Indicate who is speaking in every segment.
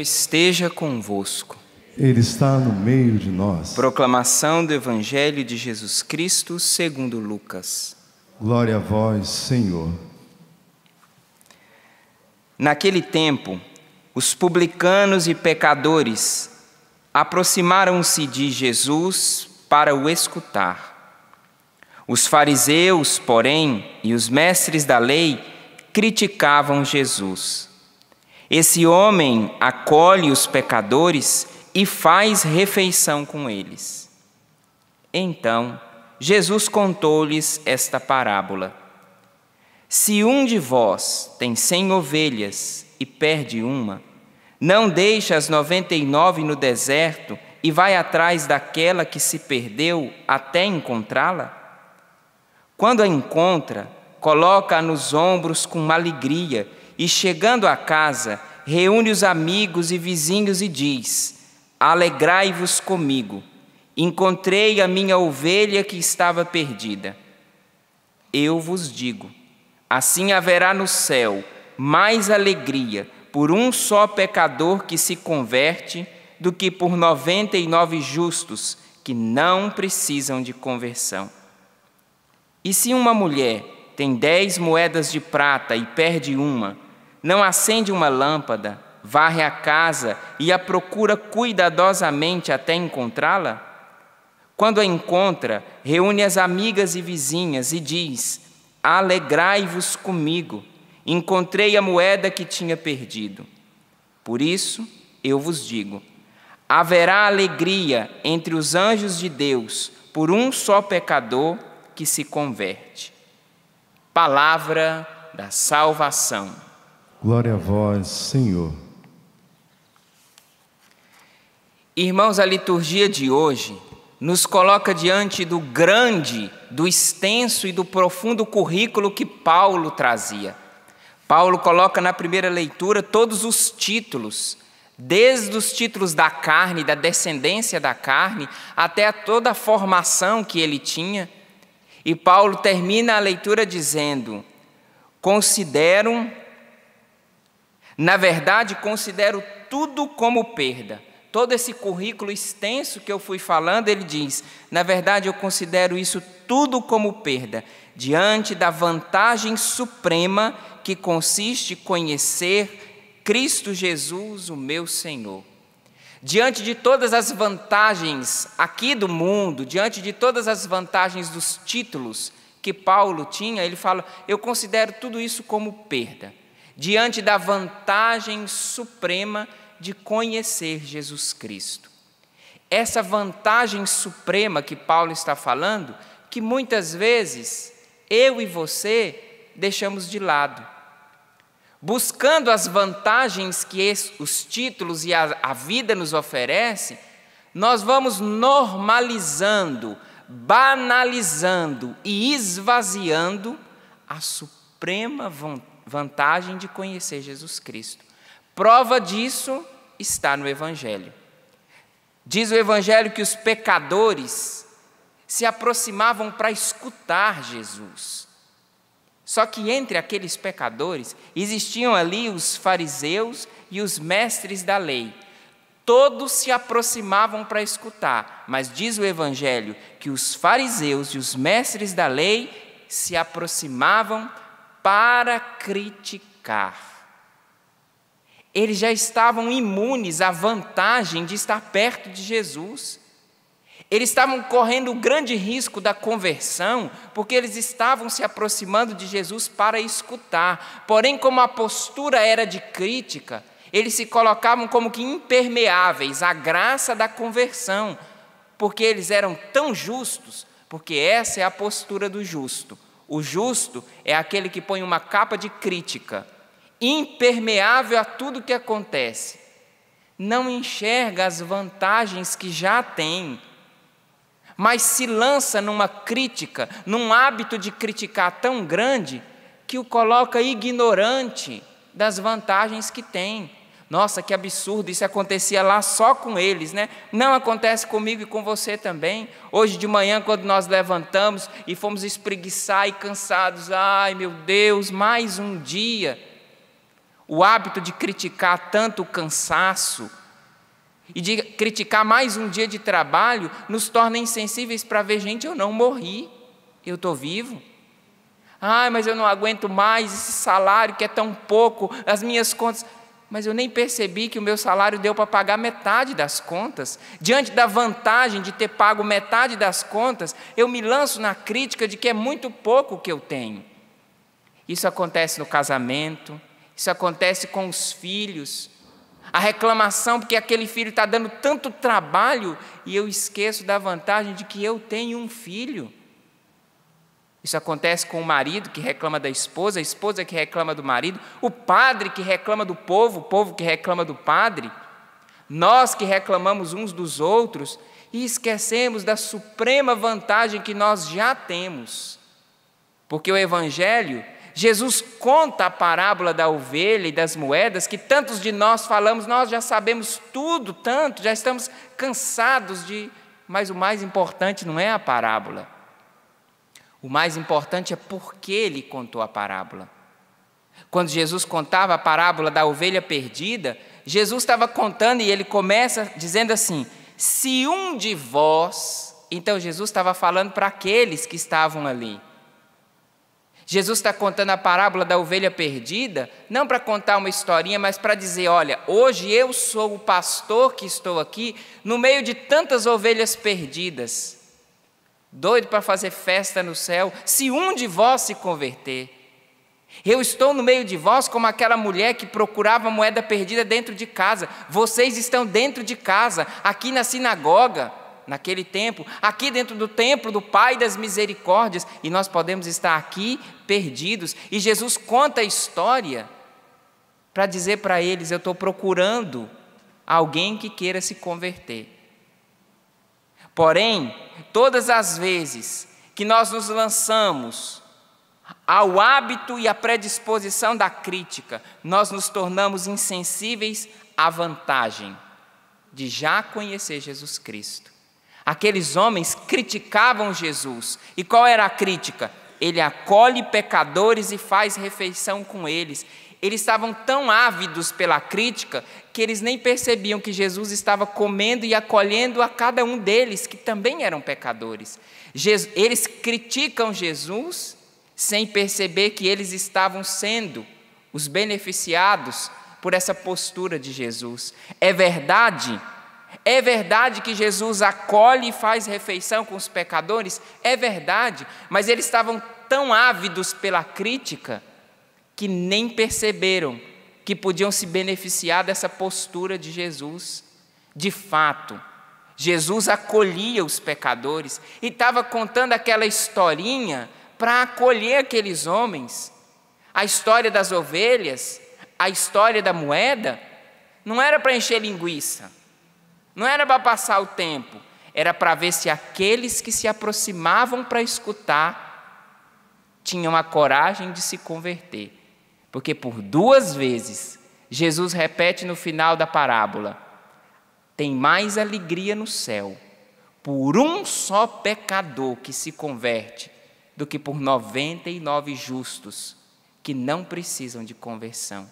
Speaker 1: esteja convosco.
Speaker 2: Ele está no meio de nós.
Speaker 1: Proclamação do Evangelho de Jesus Cristo segundo Lucas.
Speaker 2: Glória a vós, Senhor.
Speaker 1: Naquele tempo, os publicanos e pecadores aproximaram-se de Jesus para o escutar. Os fariseus, porém, e os mestres da lei criticavam Jesus. Esse homem acolhe os pecadores e faz refeição com eles. Então, Jesus contou-lhes esta parábola. Se um de vós tem 100 ovelhas e perde uma, não deixa as 99 no deserto e vai atrás daquela que se perdeu até encontrá-la? Quando a encontra, coloca-a nos ombros com alegria e, chegando a casa, reúne os amigos e vizinhos e diz: alegrai-vos comigo, encontrei a minha ovelha que estava perdida. Eu vos digo, assim haverá no céu mais alegria por um só pecador que se converte do que por 99 justos que não precisam de conversão. E se uma mulher tem 10 moedas de prata e perde uma, não acende uma lâmpada, varre a casa e a procura cuidadosamente até encontrá-la? Quando a encontra, reúne as amigas e vizinhas e diz: alegrai-vos comigo, encontrei a moeda que tinha perdido. Por isso, eu vos digo, haverá alegria entre os anjos de Deus por um só pecador que se converte. Palavra da salvação.
Speaker 2: Glória a vós, Senhor.
Speaker 1: Irmãos, a liturgia de hoje nos coloca diante do grande, do extenso e do profundo currículo que Paulo trazia. Paulo coloca na primeira leitura todos os títulos, desde os títulos da carne, da descendência da carne, até toda a formação que ele tinha. E Paulo termina a leitura dizendo: considero tudo como perda. Todo esse currículo extenso que eu fui falando, ele diz: na verdade, eu considero isso tudo como perda, diante da vantagem suprema que consiste em conhecer Cristo Jesus, o meu Senhor. Diante de todas as vantagens aqui do mundo, diante de todas as vantagens dos títulos que Paulo tinha, ele fala: eu considero tudo isso como perda, diante da vantagem suprema de conhecer Jesus Cristo. Essa vantagem suprema que Paulo está falando, que muitas vezes eu e você deixamos de lado. Buscando as vantagens que os títulos e a vida nos oferece, nós vamos normalizando, banalizando e esvaziando a suprema vantagem de conhecer Jesus Cristo. Prova disso está no Evangelho. Diz o Evangelho que os pecadores se aproximavam para escutar Jesus. Só que entre aqueles pecadores existiam ali os fariseus e os mestres da lei. Todos se aproximavam para escutar, mas diz o Evangelho que os fariseus e os mestres da lei se aproximavam para criticar. Eles já estavam imunes à vantagem de estar perto de Jesus. Eles estavam correndo o grande risco da conversão, porque eles estavam se aproximando de Jesus para escutar. Porém, como a postura era de crítica, eles se colocavam como que impermeáveis à graça da conversão, porque eles eram tão justos, porque essa é a postura do justo. O justo é aquele que põe uma capa de crítica, impermeável a tudo que acontece. Não enxerga as vantagens que já tem, mas se lança numa crítica, num hábito de criticar tão grande, que o coloca ignorante das vantagens que tem. Nossa, que absurdo, isso acontecia lá só com eles, né? Não acontece comigo e com você também. Hoje de manhã, quando nós levantamos e fomos espreguiçar e cansados, ai meu Deus, mais um dia. o hábito de criticar tanto o cansaço e de criticar mais um dia de trabalho nos torna insensíveis para ver, gente, eu não morri, eu estou vivo. Mas eu não aguento mais esse salário que é tão pouco, as minhas contas. Mas eu nem percebi que o meu salário deu para pagar metade das contas. Diante da vantagem de ter pago metade das contas, eu me lanço na crítica de que é muito pouco o que eu tenho. Isso acontece no casamento, isso acontece com os filhos. A reclamação porque aquele filho está dando tanto trabalho e eu esqueço da vantagem de que eu tenho um filho. Isso acontece com o marido que reclama da esposa, a esposa que reclama do marido, o padre que reclama do povo, o povo que reclama do padre. Nós que reclamamos uns dos outros e esquecemos da suprema vantagem que nós já temos. Porque o Evangelho, Jesus conta a parábola da ovelha e das moedas, que tantos de nós falamos, nós já sabemos tudo, tanto, já estamos cansados mas o mais importante não é a parábola. O mais importante é por que ele contou a parábola. Quando Jesus contava a parábola da ovelha perdida, Jesus estava contando e ele começa dizendo assim, se um de vós... Então Jesus estava falando para aqueles que estavam ali. Jesus está contando a parábola da ovelha perdida, não para contar uma historinha, mas para dizer, olha, hoje eu sou o pastor que estou aqui, no meio de tantas ovelhas perdidas, doido para fazer festa no céu, se um de vós se converter. Eu estou no meio de vós como aquela mulher que procurava moeda perdida dentro de casa. Vocês estão dentro de casa, aqui na sinagoga, naquele tempo, aqui dentro do templo do Pai das Misericórdias, e nós podemos estar aqui perdidos. E Jesus conta a história para dizer para eles, eu estou procurando alguém que queira se converter. Porém, todas as vezes que nós nos lançamos ao hábito e à predisposição da crítica, nós nos tornamos insensíveis à vantagem de já conhecer Jesus Cristo. Aqueles homens criticavam Jesus. E qual era a crítica? Ele acolhe pecadores e faz refeição com eles. Eles estavam tão ávidos pela crítica que eles nem percebiam que Jesus estava comendo e acolhendo a cada um deles, que também eram pecadores. Eles criticam Jesus sem perceber que eles estavam sendo os beneficiados por essa postura de Jesus. É verdade que Jesus acolhe e faz refeição com os pecadores? É verdade, mas eles estavam tão ávidos pela crítica que nem perceberam que podiam se beneficiar dessa postura de Jesus. De fato, Jesus acolhia os pecadores e estava contando aquela historinha para acolher aqueles homens. A história das ovelhas, a história da moeda, não era para encher linguiça, não era para passar o tempo, era para ver se aqueles que se aproximavam para escutar tinham a coragem de se converter. Porque por 2 vezes, Jesus repete no final da parábola, tem mais alegria no céu por um só pecador que se converte do que por 99 justos que não precisam de conversão.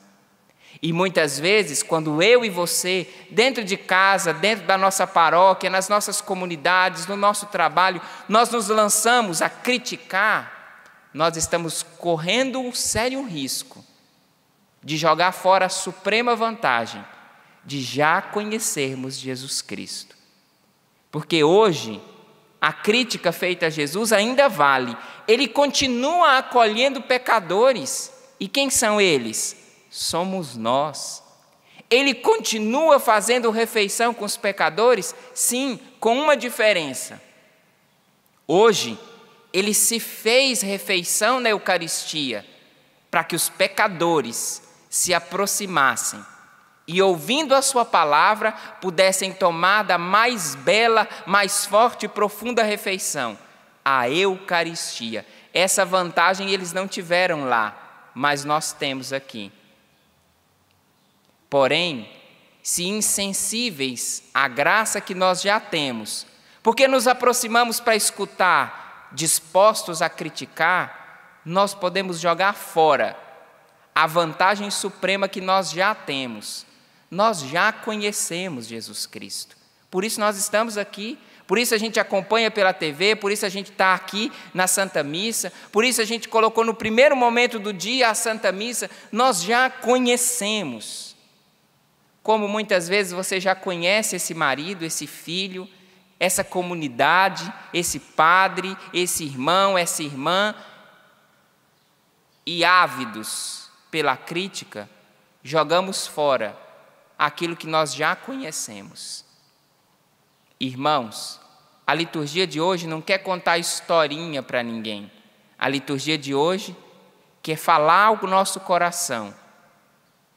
Speaker 1: E muitas vezes, quando eu e você, dentro de casa, dentro da nossa paróquia, nas nossas comunidades, no nosso trabalho, nós nos lançamos a criticar, nós estamos correndo um sério risco de jogar fora a suprema vantagem de já conhecermos Jesus Cristo. Porque hoje, a crítica feita a Jesus ainda vale. Ele continua acolhendo pecadores. E quem são eles? Somos nós. Ele continua fazendo refeição com os pecadores? Sim, com uma diferença. Hoje, ele se fez refeição na Eucaristia para que os pecadores se aproximassem e, ouvindo a sua palavra, pudessem tomar da mais bela, mais forte e profunda refeição, a Eucaristia. Essa vantagem eles não tiveram lá, mas nós temos aqui. Porém, se insensíveis à graça que nós já temos, porque nos aproximamos para escutar, dispostos a criticar, nós podemos jogar fora a vantagem suprema que nós já temos. Nós já conhecemos Jesus Cristo. Por isso nós estamos aqui, por isso a gente acompanha pela TV, por isso a gente está aqui na Santa Missa, por isso a gente colocou no primeiro momento do dia a Santa Missa. Nós já conhecemos. Como muitas vezes você já conhece esse marido, esse filho, essa comunidade, esse padre, esse irmão, essa irmã, e ávidos pela crítica, jogamos fora aquilo que nós já conhecemos. Irmãos, a liturgia de hoje não quer contar historinha para ninguém. A liturgia de hoje quer falar ao nosso coração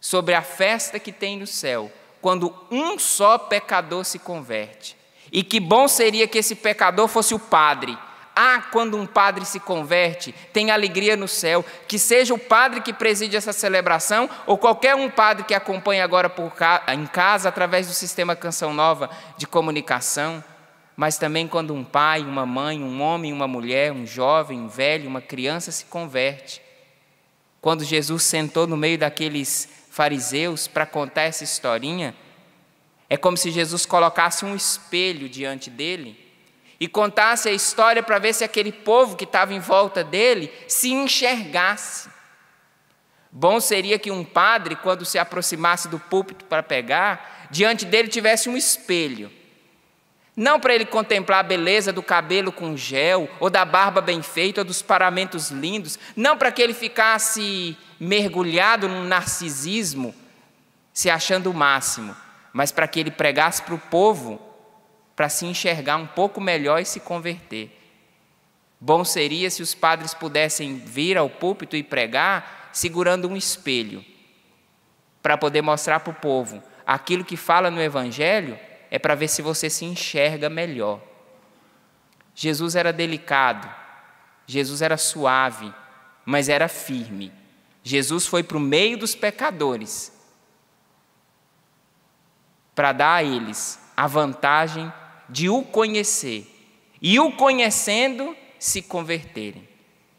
Speaker 1: sobre a festa que tem no céu, quando um só pecador se converte. E que bom seria que esse pecador fosse o padre. Quando um padre se converte, tem alegria no céu, que seja o padre que preside essa celebração, ou qualquer um padre que acompanhe agora em casa, através do sistema Canção Nova de comunicação, mas também quando um pai, uma mãe, um homem, uma mulher, um jovem, um velho, uma criança se converte. Quando Jesus sentou no meio daqueles fariseus para contar essa historinha, é como se Jesus colocasse um espelho diante dele e contasse a história para ver se aquele povo que estava em volta dele se enxergasse. Bom seria que um padre, quando se aproximasse do púlpito para pregar, diante dele tivesse um espelho. Não para ele contemplar a beleza do cabelo com gel, ou da barba bem feita, ou dos paramentos lindos. Não para que ele ficasse mergulhado num narcisismo, se achando o máximo, mas para que ele pregasse para o povo, para se enxergar um pouco melhor e se converter. Bom seria se os padres pudessem vir ao púlpito e pregar segurando um espelho, para poder mostrar para o povo aquilo que fala no Evangelho é para ver se você se enxerga melhor. Jesus era delicado, Jesus era suave, mas era firme. Jesus foi para o meio dos pecadores para dar a eles a vantagem de o conhecer e, o conhecendo, se converterem.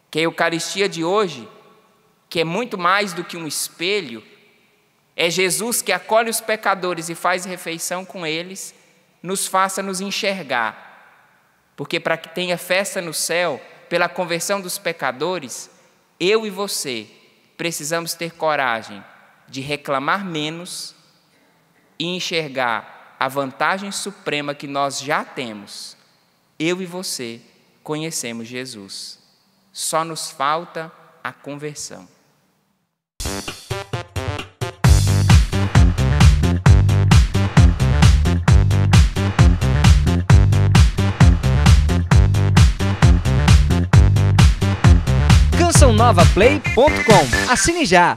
Speaker 1: Que a Eucaristia de hoje, que é muito mais do que um espelho, é Jesus que acolhe os pecadores e faz refeição com eles, nos faça nos enxergar. Porque para que tenha festa no céu, pela conversão dos pecadores, eu e você precisamos ter coragem de reclamar menos e enxergar a vantagem suprema que nós já temos. Eu e você conhecemos Jesus. Só nos falta a conversão.
Speaker 3: CançãoNovaPlay.com. Assine já!